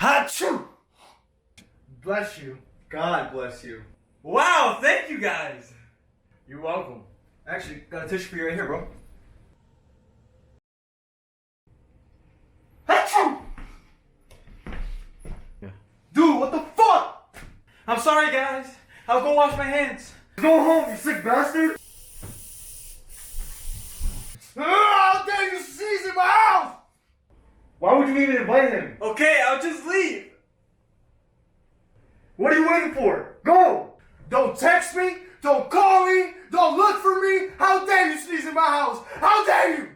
Achoo! Bless you. God bless you. Wow, thank you guys. You're welcome. Actually, got a tissue for you right here, bro. Achoo! Yeah. Dude, what the fuck? I'm sorry, guys. I'll go wash my hands. Go home, you sick bastard! How dare you sneeze in my house! Why would you even invite him? Okay, I'll just leave. What are you waiting for? Go! Don't text me, don't call me, don't look for me! How dare you sneeze in my house! How dare you!